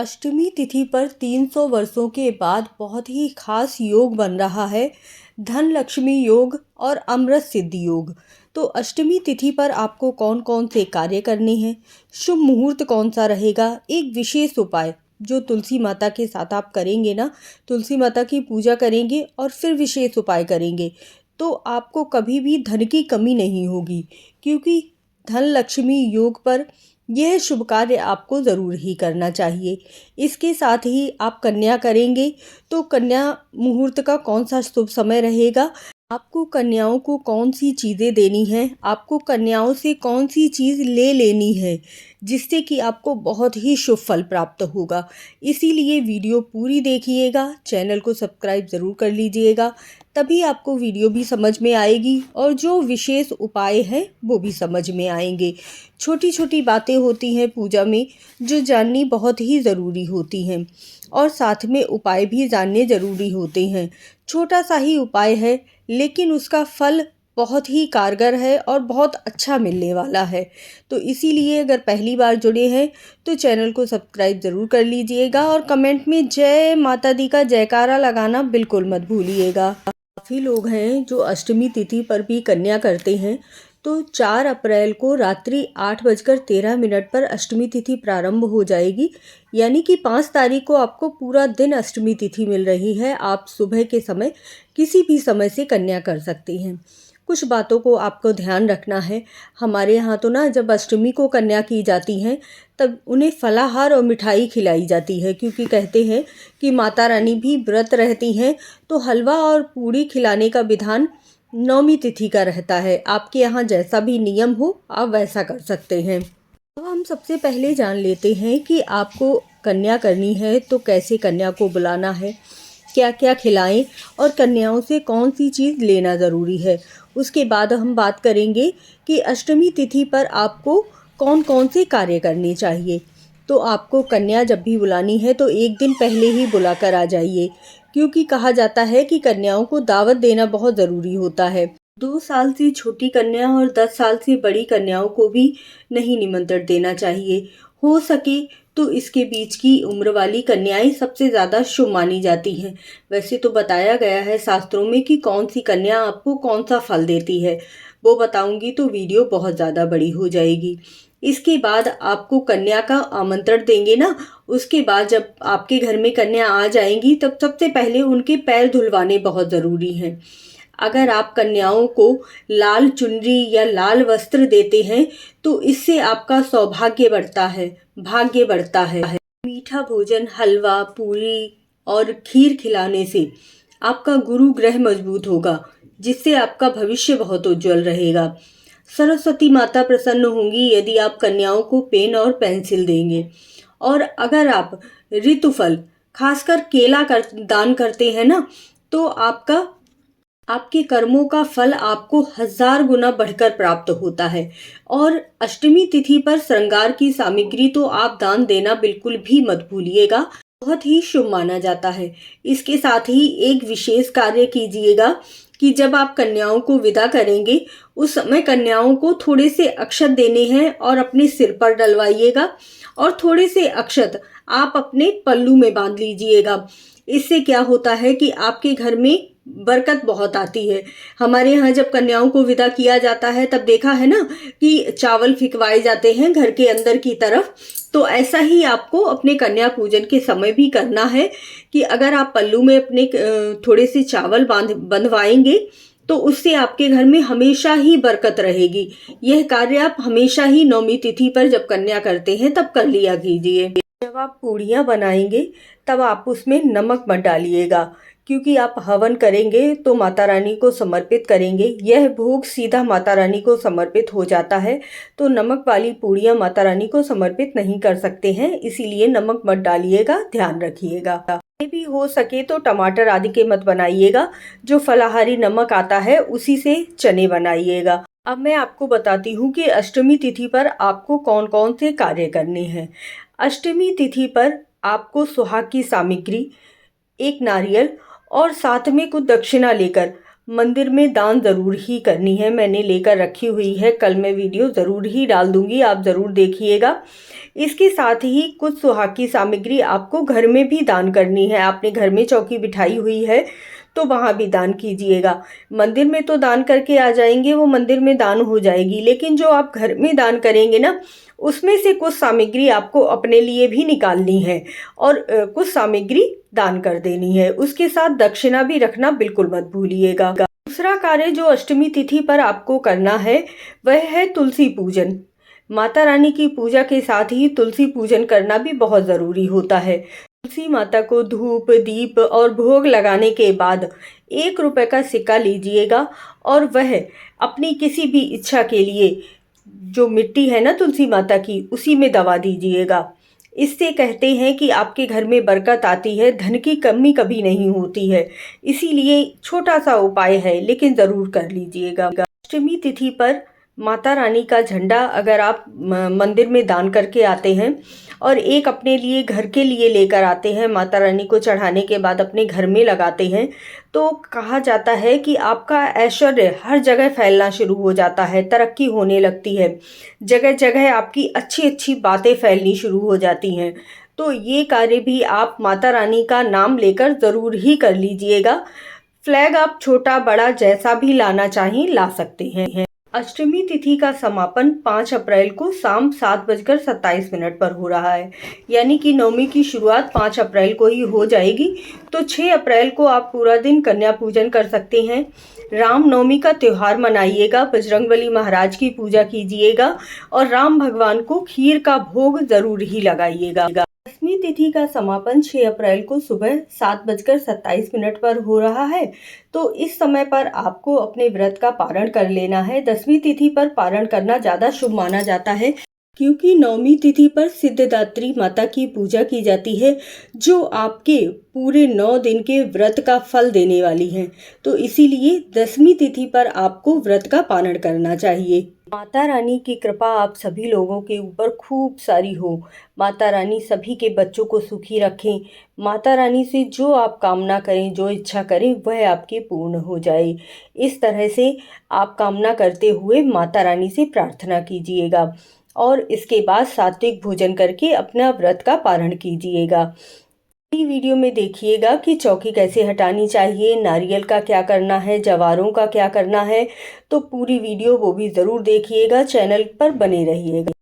अष्टमी तिथि पर 300 वर्षों के बाद बहुत ही खास योग बन रहा है, धन लक्ष्मी योग और अमृत सिद्धि योग। तो अष्टमी तिथि पर आपको कौन कौन से कार्य करने हैं, शुभ मुहूर्त कौन सा रहेगा, एक विशेष उपाय जो तुलसी माता के साथ आप करेंगे ना, तुलसी माता की पूजा करेंगे और फिर विशेष उपाय करेंगे तो आपको कभी भी धन की कमी नहीं होगी, क्योंकि धन लक्ष्मी योग पर यह शुभ कार्य आपको ज़रूर ही करना चाहिए। इसके साथ ही आप कन्या करेंगे तो कन्या मुहूर्त का कौन सा शुभ समय रहेगा, आपको कन्याओं को कौन सी चीज़ें देनी हैं, आपको कन्याओं से कौन सी चीज़ ले लेनी है जिससे कि आपको बहुत ही शुभ फल प्राप्त होगा। इसीलिए वीडियो पूरी देखिएगा, चैनल को सब्सक्राइब ज़रूर कर लीजिएगा, तभी आपको वीडियो भी समझ में आएगी और जो विशेष उपाय हैं वो भी समझ में आएंगे। छोटी छोटी बातें होती हैं पूजा में जो जाननी बहुत ही ज़रूरी होती हैं और साथ में उपाय भी जानने ज़रूरी होते हैं। छोटा सा ही उपाय है लेकिन उसका फल बहुत ही कारगर है और बहुत अच्छा मिलने वाला है। तो इसीलिए अगर पहली बार जुड़े हैं तो चैनल को सब्सक्राइब ज़रूर कर लीजिएगा और कमेंट में जय माता दी का जयकारा लगाना बिल्कुल मत भूलिएगा। काफ़ी लोग हैं जो अष्टमी तिथि पर भी कन्या करते हैं। तो 4 अप्रैल को रात्रि 8:13 पर अष्टमी तिथि प्रारंभ हो जाएगी, यानी कि 5 तारीख को आपको पूरा दिन अष्टमी तिथि मिल रही है। आप सुबह के समय किसी भी समय से कन्या कर सकते हैं। कुछ बातों को आपको ध्यान रखना है। हमारे यहाँ तो ना जब अष्टमी को कन्या की जाती हैं तब उन्हें फलाहार और मिठाई खिलाई जाती है, क्योंकि कहते हैं कि माता रानी भी व्रत रहती हैं तो हलवा और पूड़ी खिलाने का विधान नौमी तिथि का रहता है। आपके यहाँ जैसा भी नियम हो आप वैसा कर सकते हैं। तो हम सबसे पहले जान लेते हैं कि आपको कन्या करनी है तो कैसे कन्या को बुलाना है, क्या क्या खिलाएं और कन्याओं से कौन सी चीज़ लेना ज़रूरी है। उसके बाद हम बात करेंगे कि अष्टमी तिथि पर आपको कौन कौन से कार्य करने चाहिए। तो आपको कन्या जब भी बुलानी है तो एक दिन पहले ही बुला कर आ जाइए, क्योंकि कहा जाता है कि कन्याओं को दावत देना बहुत ज़रूरी होता है। 2 साल से छोटी कन्या और 10 साल से बड़ी कन्याओं को भी नहीं निमंत्रण देना चाहिए। हो सके तो इसके बीच की उम्र वाली कन्याएं सबसे ज़्यादा शुभ मानी जाती हैं। वैसे तो बताया गया है शास्त्रों में कि कौन सी कन्या आपको कौन सा फल देती है, वो बताऊंगी तो वीडियो बहुत ज़्यादा बड़ी हो जाएगी। इसके बाद आपको कन्या का आमंत्रण देंगे ना, उसके बाद जब आपके घर में कन्या आ जाएंगी तब सबसे पहले उनके पैर धुलवाने बहुत ज़रूरी हैं। अगर आप कन्याओं को लाल चुनरी या लाल वस्त्र देते हैं तो इससे आपका सौभाग्य बढ़ता है, भाग्य बढ़ता है। मीठा भोजन, हलवा, पूरी और खीर खिलाने से आपका गुरु ग्रह मजबूत होगा, जिससे आपका भविष्य बहुत उज्जवल रहेगा। सरस्वती माता प्रसन्न होंगी यदि आप कन्याओं को पेन और पेंसिल देंगे। और अगर आप ऋतुफल खासकर केला दान करते हैं ना, तो आपके कर्मों का फल आपको 1000 गुना बढ़कर प्राप्त होता है। और अष्टमी तिथि पर श्रृंगार की सामग्री तो आप दान देना बिल्कुल भी मत भूलिएगा, बहुत ही शुभ माना जाता है। इसके साथ ही एक विशेष कार्य कीजिएगा कि जब आप कन्याओं को विदा करेंगे उस समय कन्याओं को थोड़े से अक्षत देने हैं और अपने सिर पर डलवाइएगा और थोड़े से अक्षत आप अपने पल्लू में बांध लीजिएगा। इससे क्या होता है कि आपके घर में बरकत बहुत आती है। हमारे यहाँ जब कन्याओं को विदा किया जाता है तब देखा है ना कि चावल फिकवाए जाते हैं घर के अंदर की तरफ। तो ऐसा ही आपको अपने कन्या पूजन के समय भी करना है कि अगर आप पल्लू में अपने थोड़े से चावल बंधवाएंगे तो उससे आपके घर में हमेशा ही बरकत रहेगी। यह कार्य आप हमेशा ही नौमी तिथि पर जब कन्या करते हैं तब कर लिया कीजिए। जब आप पूड़ियाँ बनाएंगे तब आप उसमें नमक मत डालिएगा, क्योंकि आप हवन करेंगे तो माता रानी को समर्पित करेंगे। यह भोग सीधा माता रानी को समर्पित हो जाता है, तो नमक वाली पूड़ियाँ माता रानी को समर्पित नहीं कर सकते हैं, इसीलिए नमक मत डालिएगा, ध्यान रखिएगा। ये भी हो सके तो टमाटर आदि के मत बनाइएगा, जो फलाहारी नमक आता है उसी से चने बनाइएगा। अब मैं आपको बताती हूँ कि अष्टमी तिथि पर आपको कौन कौन से कार्य करने हैं। अष्टमी तिथि पर आपको सुहाग की सामग्री, एक नारियल और साथ में कुछ दक्षिणा लेकर मंदिर में दान ज़रूर ही करनी है। मैंने लेकर रखी हुई है, कल मैं वीडियो ज़रूर ही डाल दूँगी, आप ज़रूर देखिएगा। इसके साथ ही कुछ सुहाग की सामग्री आपको घर में भी दान करनी है। आपने घर में चौकी बिठाई हुई है तो वहाँ भी दान कीजिएगा। मंदिर में तो दान करके आ जाएंगे, वो मंदिर में दान हो जाएगी, लेकिन जो आप घर में दान करेंगे ना, उसमें से कुछ सामग्री आपको अपने लिए भी निकालनी है और कुछ सामग्री दान कर देनी है। उसके साथ दक्षिणा भी रखना बिल्कुल मत भूलिएगा। दूसरा कार्य जो अष्टमी तिथि पर आपको करना है वह है तुलसी पूजन। माता रानी की पूजा के साथ ही तुलसी पूजन करना भी बहुत ज़रूरी होता है। तुलसी माता को धूप, दीप और भोग लगाने के बाद 1 रुपए का सिक्का लीजिएगा और वह अपनी किसी भी इच्छा के लिए जो मिट्टी है ना तुलसी माता की, उसी में दबा दीजिएगा। इससे कहते हैं कि आपके घर में बरकत आती है, धन की कमी कभी नहीं होती है। इसीलिए छोटा सा उपाय है, लेकिन ज़रूर कर लीजिएगा। अष्टमी तिथि पर माता रानी का झंडा अगर आप मंदिर में दान करके आते हैं और एक अपने लिए घर के लिए लेकर आते हैं, माता रानी को चढ़ाने के बाद अपने घर में लगाते हैं, तो कहा जाता है कि आपका ऐश्वर्य हर जगह फैलना शुरू हो जाता है, तरक्की होने लगती है, जगह जगह आपकी अच्छी अच्छी बातें फैलनी शुरू हो जाती हैं। तो ये कार्य भी आप माता रानी का नाम लेकर ज़रूर ही कर लीजिएगा। फ्लैग आप छोटा बड़ा जैसा भी लाना चाहें ला सकते हैं। अष्टमी तिथि का समापन 5 अप्रैल को शाम 7:27 पर हो रहा है, यानी कि नवमी की शुरुआत 5 अप्रैल को ही हो जाएगी। तो 6 अप्रैल को आप पूरा दिन कन्या पूजन कर सकते हैं। राम नवमी का त्यौहार मनाइएगा, बजरंगबली महाराज की पूजा कीजिएगा और राम भगवान को खीर का भोग ज़रूर ही लगाइएगा। दसवीं तिथि का समापन 6 अप्रैल को सुबह 7:27 पर हो रहा है। तो इस समय पर आपको अपने व्रत का पारण कर लेना है। 10वीं तिथि पर पारण करना ज़्यादा शुभ माना जाता है, क्योंकि 9वीं तिथि पर सिद्धदात्री माता की पूजा की जाती है, जो आपके पूरे 9 दिन के व्रत का फल देने वाली है। तो इसीलिए 10वीं तिथि पर आपको व्रत का पारण करना चाहिए। माता रानी की कृपा आप सभी लोगों के ऊपर खूब सारी हो। माता रानी सभी के बच्चों को सुखी रखें। माता रानी से जो आप कामना करें, जो इच्छा करें, वह आपकी पूर्ण हो जाए। इस तरह से आप कामना करते हुए माता रानी से प्रार्थना कीजिएगा और इसके बाद सात्विक भोजन करके अपना व्रत का पारण कीजिएगा। वीडियो में देखिएगा कि चौकी कैसे हटानी चाहिए, नारियल का क्या करना है, जवारों का क्या करना है। तो पूरी वीडियो वो भी ज़रूर देखिएगा, चैनल पर बने रहिएगा।